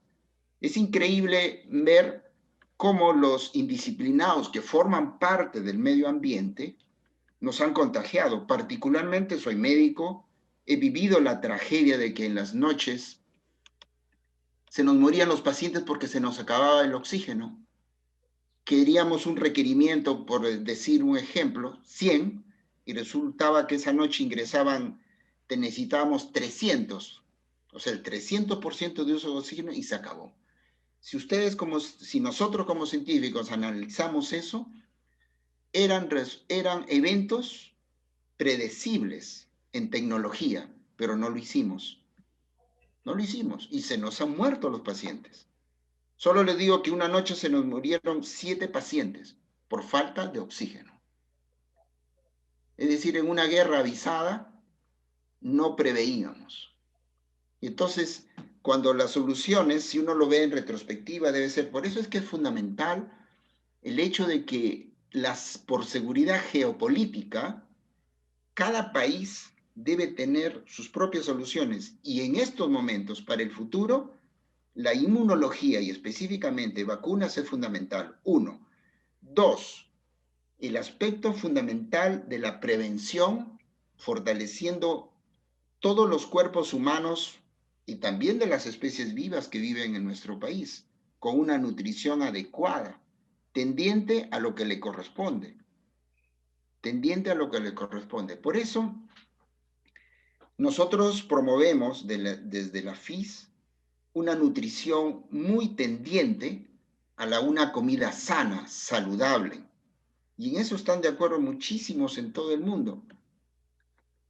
Es increíble ver cómo los indisciplinados que forman parte del medio ambiente nos han contagiado. Particularmente soy médico, he vivido la tragedia de que en las noches se nos morían los pacientes porque se nos acababa el oxígeno. Queríamos un requerimiento, por decir un ejemplo, 100, y resultaba que esa noche necesitábamos 300, o sea, el 300% de uso de oxígeno y se acabó. Si nosotros como científicos analizamos eso, eran eventos predecibles en tecnología, pero no lo hicimos. No lo hicimos y se nos han muerto los pacientes. Solo les digo que una noche se nos murieron 7 pacientes por falta de oxígeno. Es decir, en una guerra avisada no preveíamos. Y entonces, cuando las soluciones, si uno lo ve en retrospectiva, debe ser, por eso es que es fundamental el hecho de que por seguridad geopolítica, cada país debe tener sus propias soluciones. Y en estos momentos, para el futuro, la inmunología y específicamente vacunas es fundamental. 1. 2. El aspecto fundamental de la prevención, fortaleciendo todos los cuerpos humanos y también de las especies vivas que viven en nuestro país, con una nutrición adecuada, tendiente a lo que le corresponde. Tendiente a lo que le corresponde. Por eso, nosotros promovemos desde la FIS una nutrición muy tendiente a una comida sana, saludable. Y en eso están de acuerdo muchísimos en todo el mundo.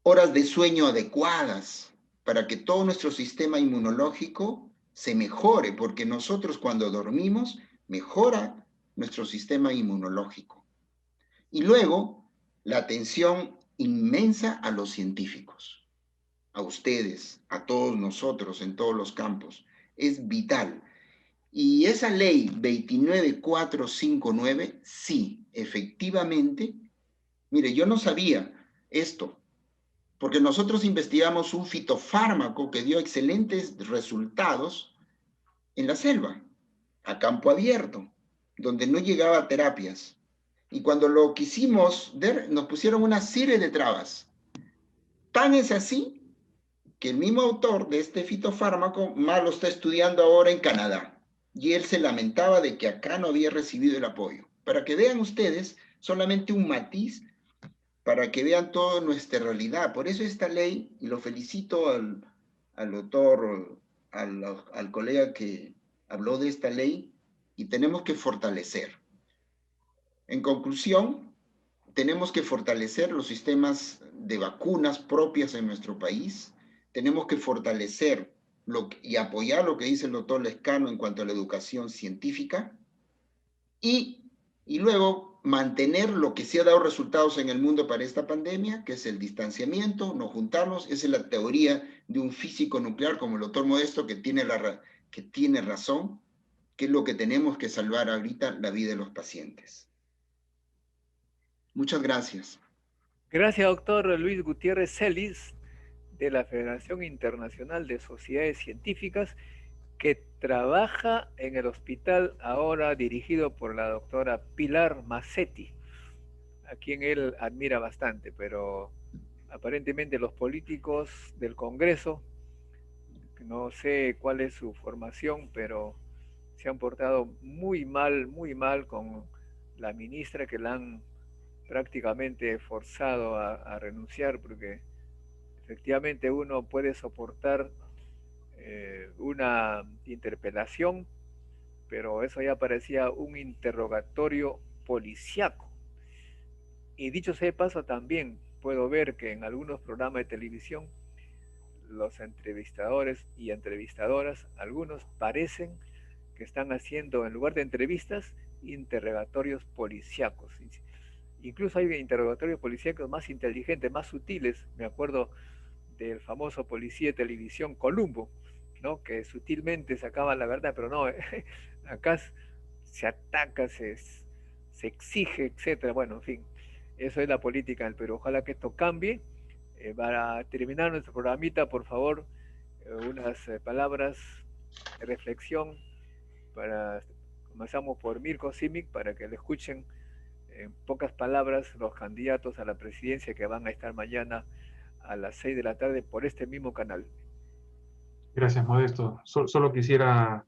Horas de sueño adecuadas para que todo nuestro sistema inmunológico se mejore, porque nosotros cuando dormimos mejora nuestro sistema inmunológico. Y luego, la atención inmensa a los científicos, a ustedes, a todos nosotros en todos los campos. Es vital. Y esa ley 29459, sí, efectivamente, mire, yo no sabía esto, porque nosotros investigamos un fitofármaco que dio excelentes resultados en la selva, a campo abierto, donde no llegaba a terapias. Y cuando lo quisimos ver, nos pusieron una serie de trabas. Tan es así que el mismo autor de este fitofármaco más lo está estudiando ahora en Canadá. Y él se lamentaba de que acá no había recibido el apoyo. Para que vean ustedes, solamente un matiz, para que vean toda nuestra realidad. Por eso esta ley, y lo felicito al doctor, al colega que habló de esta ley, y tenemos que fortalecer. En conclusión, tenemos que fortalecer los sistemas de vacunas propias en nuestro país. Tenemos que fortalecer y apoyar lo que dice el doctor Lescano en cuanto a la educación científica y luego mantener lo que sí ha dado resultados en el mundo para esta pandemia, que es el distanciamiento, no juntarnos. Esa es la teoría de un físico nuclear como el doctor Modesto, que tiene razón, que es lo que tenemos que salvar ahorita, la vida de los pacientes. Muchas gracias. Gracias, doctor Luis Gutiérrez Celis, de la Federación Internacional de Sociedades Científicas, que trabaja en el hospital ahora dirigido por la doctora Pilar Massetti, a quien él admira bastante, pero aparentemente los políticos del Congreso, no sé cuál es su formación, pero se han portado muy mal con la ministra, que la han prácticamente forzado a renunciar, porque efectivamente uno puede soportar una interpelación, pero eso ya parecía un interrogatorio policíaco. Y dicho sea de paso, también puedo ver que en algunos programas de televisión los entrevistadores y entrevistadoras, algunos parecen que están haciendo, en lugar de entrevistas, interrogatorios policíacos. Incluso hay interrogatorios policíacos más inteligentes, más sutiles. Me acuerdo del famoso policía de televisión Columbo, ¿no? Que sutilmente sacaba la verdad, pero no, acá se ataca, se exige, etcétera. Bueno, en fin, eso es la política del Perú. Ojalá que esto cambie. Para terminar nuestro programita, por favor, unas palabras de reflexión. Comenzamos por Mirko Simic, para que le escuchen en pocas palabras los candidatos a la presidencia que van a estar mañana a las 6 de la tarde por este mismo canal. Gracias, Modesto. Solo quisiera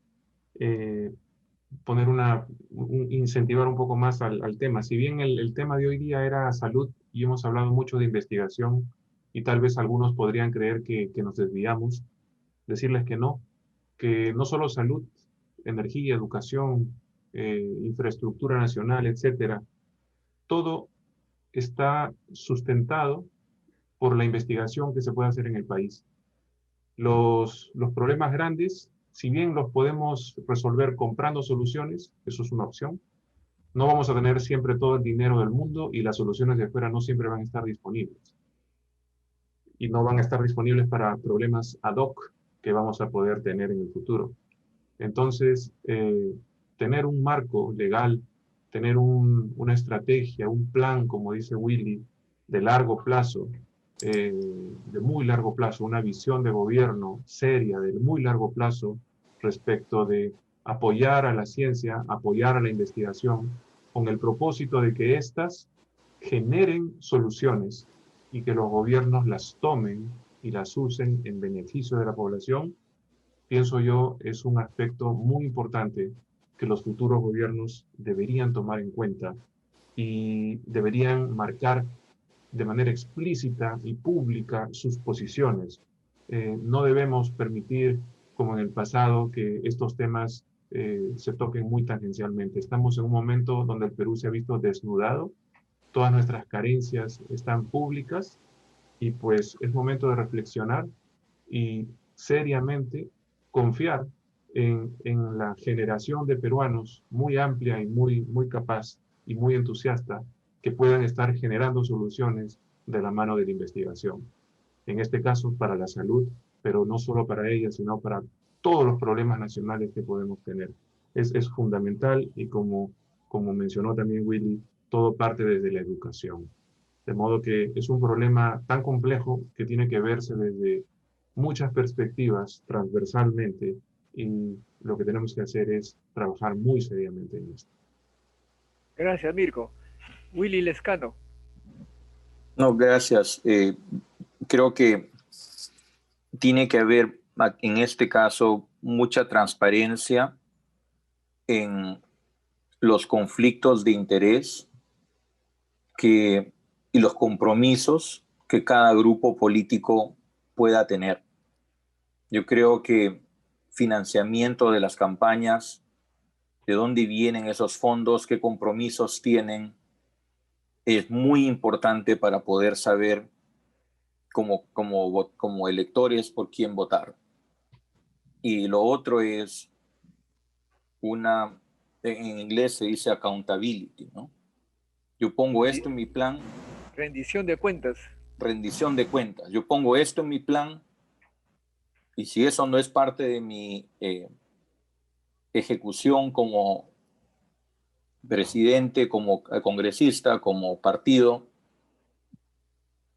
incentivar un poco más al tema. Si bien el tema de hoy día era salud y hemos hablado mucho de investigación y tal vez algunos podrían creer que nos desviamos, decirles que no solo salud, energía, educación, infraestructura nacional, etcétera, todo está sustentado por la investigación que se puede hacer en el país. Los problemas grandes, si bien los podemos resolver comprando soluciones, eso es una opción, no vamos a tener siempre todo el dinero del mundo y las soluciones de afuera no siempre van a estar disponibles. Y no van a estar disponibles para problemas ad hoc que vamos a poder tener en el futuro. Entonces, tener un marco legal, tener una estrategia, un plan, como dice Willy, de largo plazo, de muy largo plazo, una visión de gobierno seria, de muy largo plazo, respecto de apoyar a la ciencia, apoyar a la investigación, con el propósito de que éstas generen soluciones y que los gobiernos las tomen y las usen en beneficio de la población, pienso yo, es un aspecto muy importante que los futuros gobiernos deberían tomar en cuenta y deberían marcar de manera explícita y pública sus posiciones. No debemos permitir, como en el pasado, que estos temas se toquen muy tangencialmente. Estamos en un momento donde el Perú se ha visto desnudado, todas nuestras carencias están públicas y pues es momento de reflexionar y seriamente confiar en la generación de peruanos muy amplia y muy capaz y muy entusiasta que puedan estar generando soluciones de la mano de la investigación. En este caso, para la salud, pero no solo para ella, sino para todos los problemas nacionales que podemos tener. Es fundamental y como mencionó también Willy, todo parte desde la educación. De modo que es un problema tan complejo que tiene que verse desde muchas perspectivas transversalmente y lo que tenemos que hacer es trabajar muy seriamente en esto. Gracias, Mirko. Willy Lescano. No, gracias. Creo que tiene que haber, en este caso, mucha transparencia en los conflictos de interés y los compromisos que cada grupo político pueda tener. Yo creo que financiamiento de las campañas, de dónde vienen esos fondos, qué compromisos tienen, es muy importante para poder saber como electores por quién votar. Y lo otro es en inglés se dice accountability, ¿no? Yo pongo esto en mi plan. Rendición de cuentas. Rendición de cuentas. Yo pongo esto en mi plan y si eso no es parte de mi ejecución como presidente, como congresista, como partido,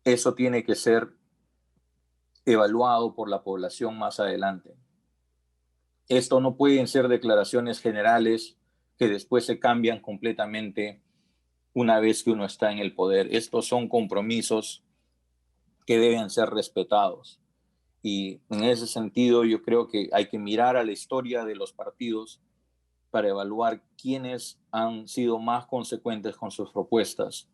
eso tiene que ser evaluado por la población más adelante. Esto no pueden ser declaraciones generales que después se cambian completamente una vez que uno está en el poder. Estos son compromisos que deben ser respetados. Y en ese sentido yo creo que hay que mirar a la historia de los partidos para evaluar quiénes han sido más consecuentes con sus propuestas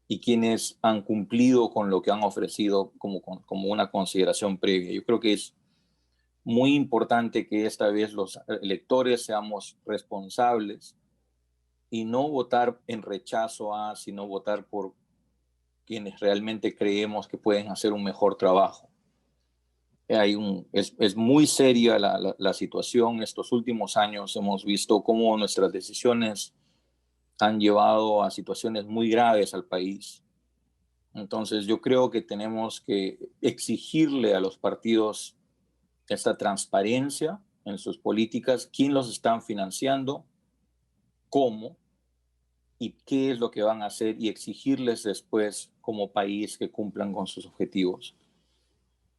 y quienes han cumplido con lo que han ofrecido como una consideración previa. Yo creo que es muy importante que esta vez los electores seamos responsables y no votar en rechazo a, sino votar por quienes realmente creemos que pueden hacer un mejor trabajo. Es muy seria la situación. Estos últimos años hemos visto cómo nuestras decisiones han llevado a situaciones muy graves al país. Entonces yo creo que tenemos que exigirle a los partidos esta transparencia en sus políticas, quién los están financiando, cómo y qué es lo que van a hacer, y exigirles después como país que cumplan con sus objetivos.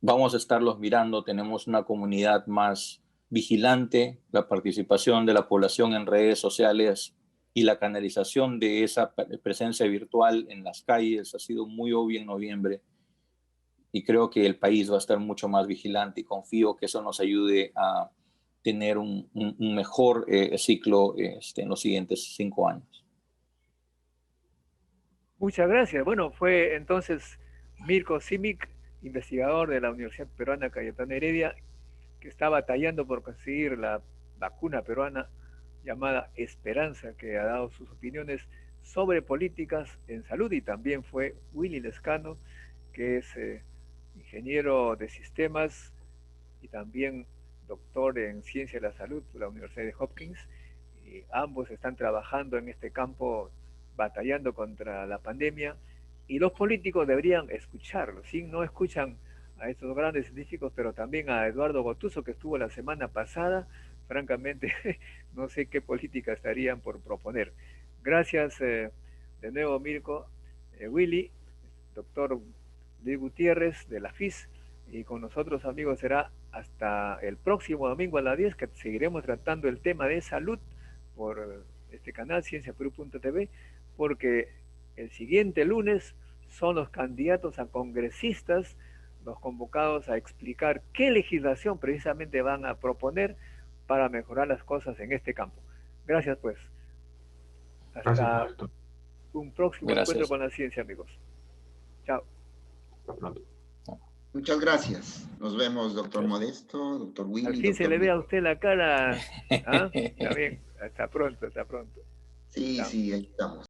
Vamos a estarlos mirando, tenemos una comunidad más vigilante, la participación de la población en redes sociales y la canalización de esa presencia virtual en las calles ha sido muy obvia en noviembre, y creo que el país va a estar mucho más vigilante, y confío que eso nos ayude a tener un mejor ciclo en los siguientes 5 años. Muchas gracias. Bueno, fue entonces Mirko Simic, investigador de la Universidad Peruana Cayetano Heredia, que está batallando por conseguir la vacuna peruana llamada Esperanza, que ha dado sus opiniones sobre políticas en salud. Y también fue Willy Lescano, que es ingeniero de sistemas y también doctor en ciencia de la salud por la Universidad de Hopkins. Y ambos están trabajando en este campo, batallando contra la pandemia, y los políticos deberían escucharlos, ¿sí? No escuchan a estos grandes científicos, pero también a Eduardo Gotuso, que estuvo la semana pasada. Francamente, no sé qué política estarían por proponer. Gracias de nuevo, Mirko, Willy, doctor Luis Gutiérrez de la FIS, y con nosotros, amigos, será hasta el próximo domingo a las 10, que seguiremos tratando el tema de salud por este canal cienciaperú.tv, porque el siguiente lunes son los candidatos a congresistas los convocados a explicar qué legislación precisamente van a proponer para mejorar las cosas en este campo. Gracias, pues. Hasta un próximo encuentro con la ciencia, amigos. Chao. Hasta pronto. Muchas gracias. Nos vemos, doctor Modesto, doctor Willy. Al fin se le ve a usted la cara. ¿Ah? Está bien. Hasta pronto, hasta pronto. Sí, Chao. sí, ahí estamos.